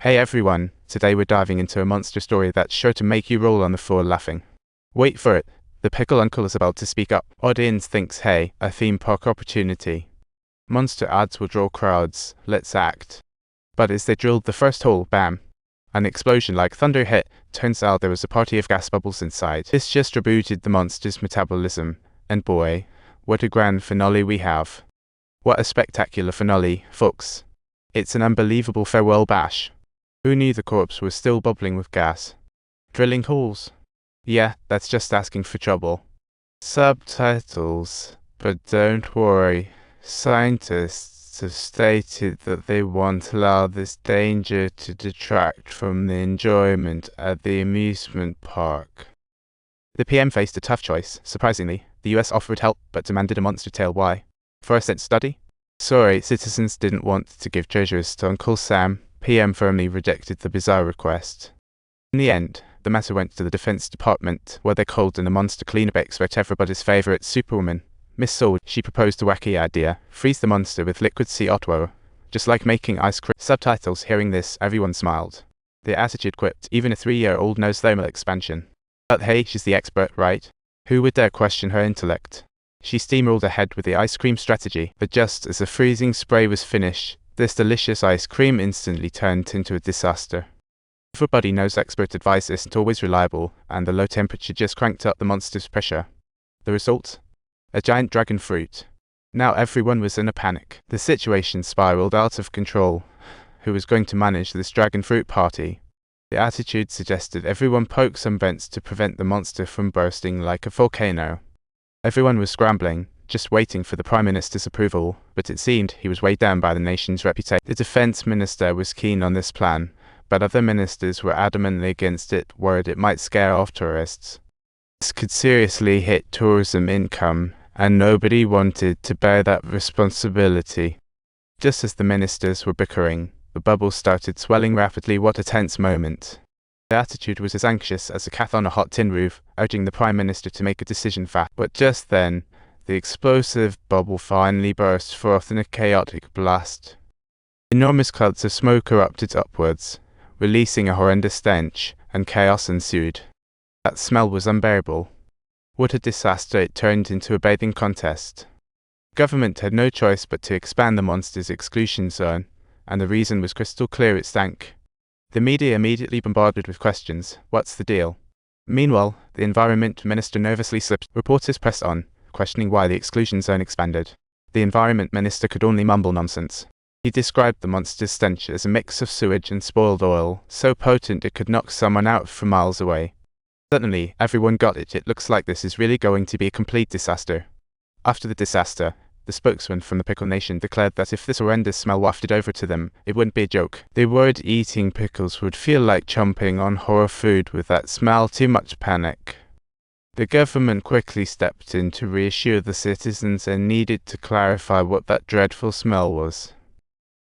Hey everyone, today we're diving into a monster story that's sure to make you roll on the floor laughing. Wait for it, the pickle uncle is about to speak up. Audience thinks, hey, a theme park opportunity. Monster ads will draw crowds, let's act. But as they drilled the first hole, bam! An explosion like thunder hit. Turns out there was a party of gas bubbles inside. This just rebooted the monster's metabolism, and boy, what a grand finale we have. What a spectacular finale, folks. It's an unbelievable farewell bash. Who knew the corpse was still bubbling with gas? Drilling holes? Yeah, that's just asking for trouble. Subtitles. But don't worry, scientists have stated that they won't allow this danger to detract from the enjoyment at the amusement park. The PM faced a tough choice. Surprisingly, the US offered help but demanded a monster tale. Why? For a sense study? Sorry, citizens didn't want to give treasures to Uncle Sam. PM firmly rejected the bizarre request. In the end, the matter went to the Defense Department, where they called in a monster cleanup expert, everybody's favorite Superwoman. Miss Sword. She proposed a wacky idea: freeze the monster with liquid sea water, just like making ice cream. Subtitles. Hearing this, everyone smiled. The attitude quipped, even a 3-year-old knows thermal expansion. But hey, she's the expert, right? Who would dare question her intellect? She steamrolled ahead with the ice cream strategy, but just as the freezing spray was finished, this delicious ice cream instantly turned into a disaster. Everybody knows expert advice isn't always reliable, and the low temperature just cranked up the monster's pressure. The result? A giant dragon fruit. Now everyone was in a panic. The situation spiraled out of control. Who was going to manage this dragon fruit party? The attitude suggested everyone poke some vents to prevent the monster from bursting like a volcano. Everyone was scrambling, just waiting for the Prime Minister's approval, but it seemed he was weighed down by the nation's reputation. The Defense Minister was keen on this plan, but other ministers were adamantly against it, worried it might scare off tourists. This could seriously hit tourism income, and nobody wanted to bear that responsibility. Just as the ministers were bickering, the bubbles started swelling rapidly. What a tense moment. The attitude was as anxious as a cat on a hot tin roof, urging the Prime Minister to make a decision fast. But just then, the explosive bubble finally burst forth in a chaotic blast. Enormous clouds of smoke erupted upwards, releasing a horrendous stench, and chaos ensued. That smell was unbearable. What a disaster! It turned into a bathing contest. The government had no choice but to expand the monster's exclusion zone, and the reason was crystal clear: it stank. The media immediately bombarded with questions. What's the deal? Meanwhile, the Environment Minister nervously slipped. Reporters pressed on, questioning why the exclusion zone expanded. The Environment Minister could only mumble nonsense. He described the monster's stench as a mix of sewage and spoiled oil, so potent it could knock someone out from miles away. Suddenly, everyone got it. It looks like this is really going to be a complete disaster. After the disaster, the spokesman from the Pickle Nation declared that if this horrendous smell wafted over to them, it wouldn't be a joke. They worried eating pickles would feel like chomping on horror food with that smell. Too much panic. The government quickly stepped in to reassure the citizens and needed to clarify what that dreadful smell was.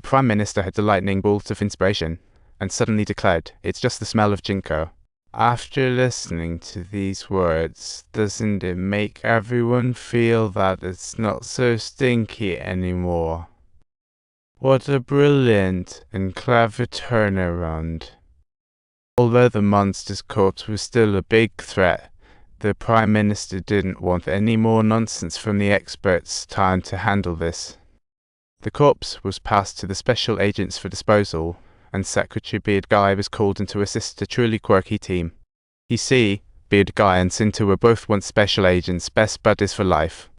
The Prime Minister had a lightning bolt of inspiration, and suddenly declared, "It's just the smell of ginkgo." After listening to these words, doesn't it make everyone feel that it's not so stinky anymore? What a brilliant and clever turnaround. Although the monster's corpse was still a big threat, the Prime Minister didn't want any more nonsense from the experts. Time to handle this. The corpse was passed to the special agents for disposal, and Secretary Beard Guy was called in to assist a truly quirky team. You see, Beard Guy and Cinta were both once special agents, best buddies for life.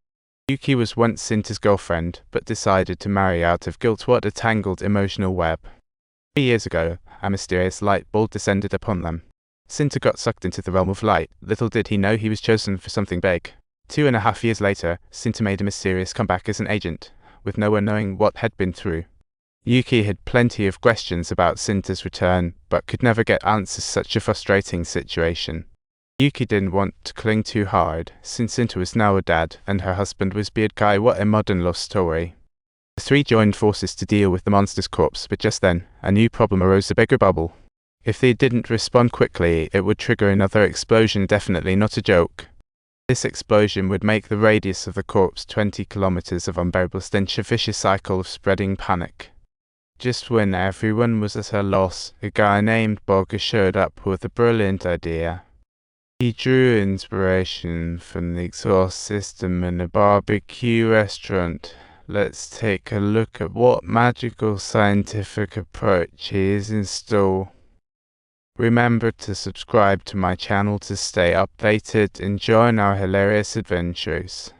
Yuki was once Cinta's girlfriend, but decided to marry out of guilt. What a tangled emotional web. 3 years ago, a mysterious light bulb descended upon them. Cinta got sucked into the realm of light. Little did he know he was chosen for something big. 2.5 years later, Cinta made a mysterious comeback as an agent, with no one knowing what had been through. Yuki had plenty of questions about Cinta's return, but could never get answers. Such a frustrating situation. Yuki didn't want to cling too hard, since Cinta was now a dad, and her husband was Beard Guy. What a modern love story. The three joined forces to deal with the monster's corpse, but just then, a new problem arose: a bigger bubble. If they didn't respond quickly, it would trigger another explosion. Definitely not a joke. This explosion would make the radius of the corpse 20 kilometers of unbearable stench, a vicious cycle of spreading panic. Just when everyone was at a loss, a guy named Bogger showed up with a brilliant idea. He drew inspiration from the exhaust system in a barbecue restaurant. Let's take a look at what magical scientific approach he is installed. Remember to subscribe to my channel to stay updated and join our hilarious adventures.